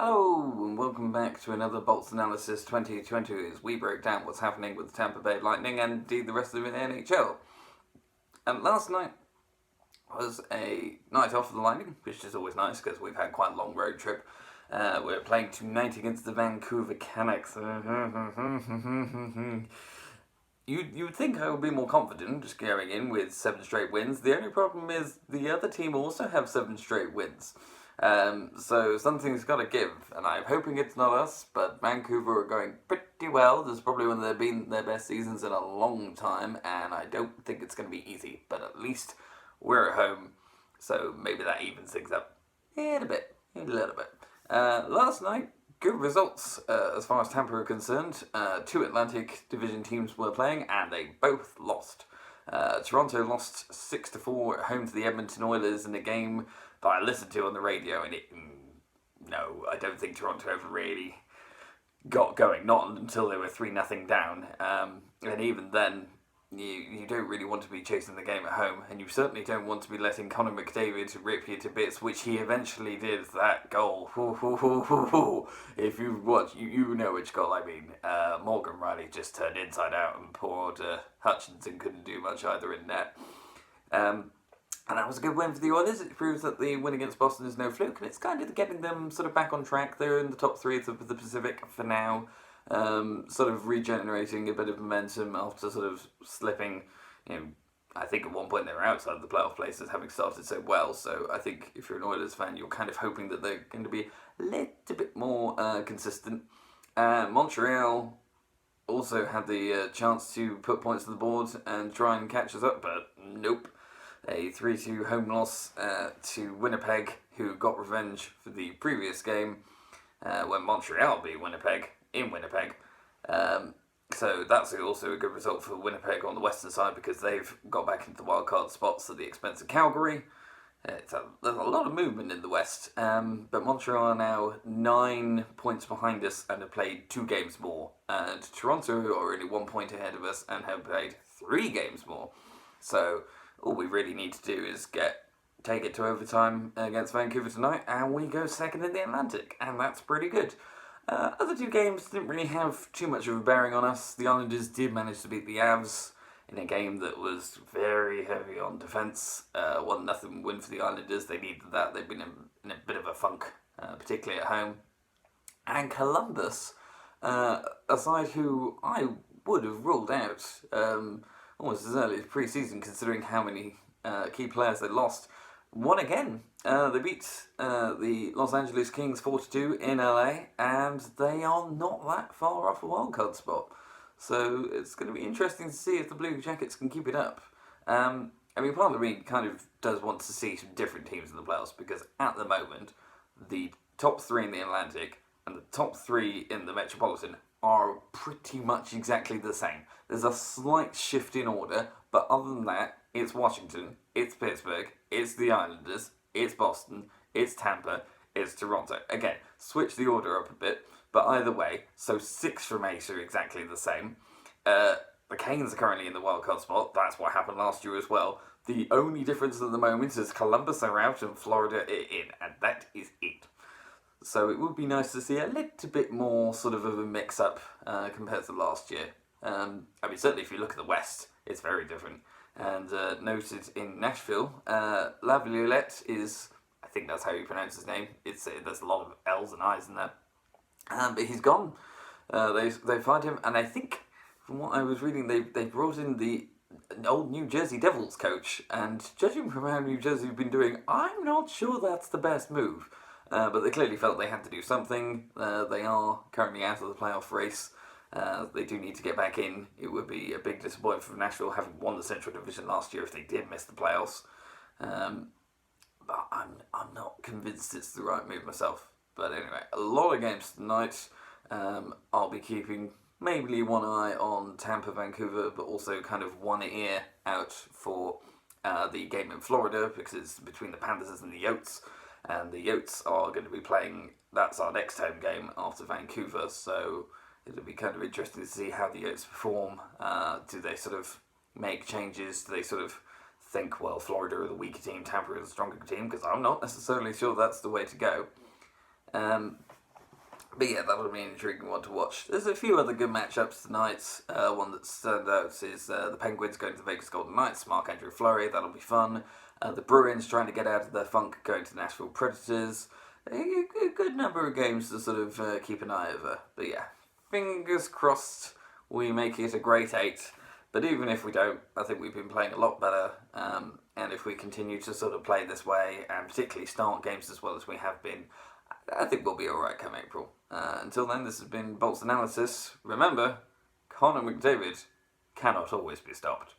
Hello and welcome back to another Bolts Analysis 2020 as we break down what's happening with the Tampa Bay Lightning and indeed the rest of the NHL. And last night was a night off for the Lightning, which is always nice because we've had quite a long road trip. We're playing tonight against the Vancouver Canucks. You'd think I would be more confident just going in with 7 straight wins. The only problem is the other team also have 7 straight wins. So something's got to give, and I'm hoping it's not us, but Vancouver are going pretty well. This is probably one of their best seasons in a long time, and I don't think it's going to be easy, but at least we're at home, so maybe that evens things up a little bit. Last night, good results as far as Tampa are concerned. 2 Atlantic Division teams were playing, and they both lost. Toronto lost 6-4 at home to the Edmonton Oilers in a game that I listened to on the radio, and no, I don't think Toronto ever really got going, not until they were 3-0 down, and even then, you don't really want to be chasing the game at home, and you certainly don't want to be letting Connor McDavid rip you to bits, which he eventually did. That goal, if you've watched, you know which goal I mean. Morgan Riley just turned inside out, and poor Hutchinson couldn't do much either in net. And that was a good win for the Oilers. It proves that the win against Boston is no fluke, and it's kind of getting them sort of back on track. They're in the top 3 of the Pacific for now, sort of regenerating a bit of momentum after sort of slipping. I think at one point they were outside the playoff places, having started so well. So I think if you're an Oilers fan, you're kind of hoping that they're going to be a little bit more consistent. Montreal also had the chance to put points on the board and try and catch us up, but nope. A 3-2 home loss to Winnipeg, who got revenge for the previous game when Montreal beat Winnipeg in Winnipeg. So that's also a good result for Winnipeg on the western side because they've got back into the wildcard spots at the expense of Calgary. There's a lot of movement in the West, but Montreal are now 9 points behind us and have played 2 games more. And Toronto are only 1 point ahead of us and have played 3 games more. So all we really need to do is take it to overtime against Vancouver tonight, and we go second in the Atlantic, and that's pretty good. Other 2 games didn't really have too much of a bearing on us. The Islanders did manage to beat the Avs in a game that was very heavy on defence. 1-0 win for the Islanders. They needed that. They've been in a bit of a funk, particularly at home. And Columbus, a side who I would have ruled out almost as early as pre-season, considering how many key players they lost, won again. They beat the Los Angeles Kings 4-2 in LA, and they are not that far off a wildcard spot. So it's going to be interesting to see if the Blue Jackets can keep it up. Part of me kind of does want to see some different teams in the playoffs, because at the moment, the top 3 in the Atlantic and the top 3 in the Metropolitan are pretty much exactly the same. There's a slight shift in order, but other than that, it's Washington, it's Pittsburgh, it's the Islanders, it's Boston, it's Tampa, it's Toronto. Again, switch the order up a bit, but either way, so 6 from 8 are exactly the same. The Canes are currently in the wildcard spot. That's what happened last year as well. The only difference at the moment is Columbus are out and Florida are in, and that is it. So it would be nice to see a little bit more sort of a mix-up compared to last year. Certainly if you look at the West, it's very different. And noted in Nashville, Laviolette is, I think that's how you pronounce his name. There's a lot of L's and I's in there. But he's gone. They fired him, and I think, from what I was reading, they brought in the old New Jersey Devils coach, and judging from how New Jersey have been doing, I'm not sure that's the best move. But they clearly felt they had to do something. They are currently out of the playoff race. They do need to get back in. It would be a big disappointment for Nashville, having won the Central Division last year, if they did miss the playoffs. But I'm not convinced it's the right move myself. But anyway, a lot of games tonight. I'll be keeping maybe one eye on Tampa, Vancouver, but also kind of one ear out for the game in Florida, because it's between the Panthers and the Yotes. And the Yotes are going to be playing, that's our next home game after Vancouver, so it'll be kind of interesting to see how the Yotes perform. Do they sort of make changes? Do they sort of think, well, Florida are the weaker team, Tampa is the stronger team? Because I'm not necessarily sure that's the way to go. But yeah, that'll be an intriguing one to watch. There's a few other good matchups tonight. One that stands out is the Penguins going to the Vegas Golden Knights, Marc-Andre Fleury, that'll be fun. The Bruins trying to get out of their funk, going to Nashville Predators. A good number of games to sort of keep an eye over. But yeah, fingers crossed we make it a great 8. But even if we don't, I think we've been playing a lot better. And if we continue to sort of play this way, and particularly start games as well as we have been, I think we'll be alright come April. Until then, this has been Bolts Analysis. Remember, Connor McDavid cannot always be stopped.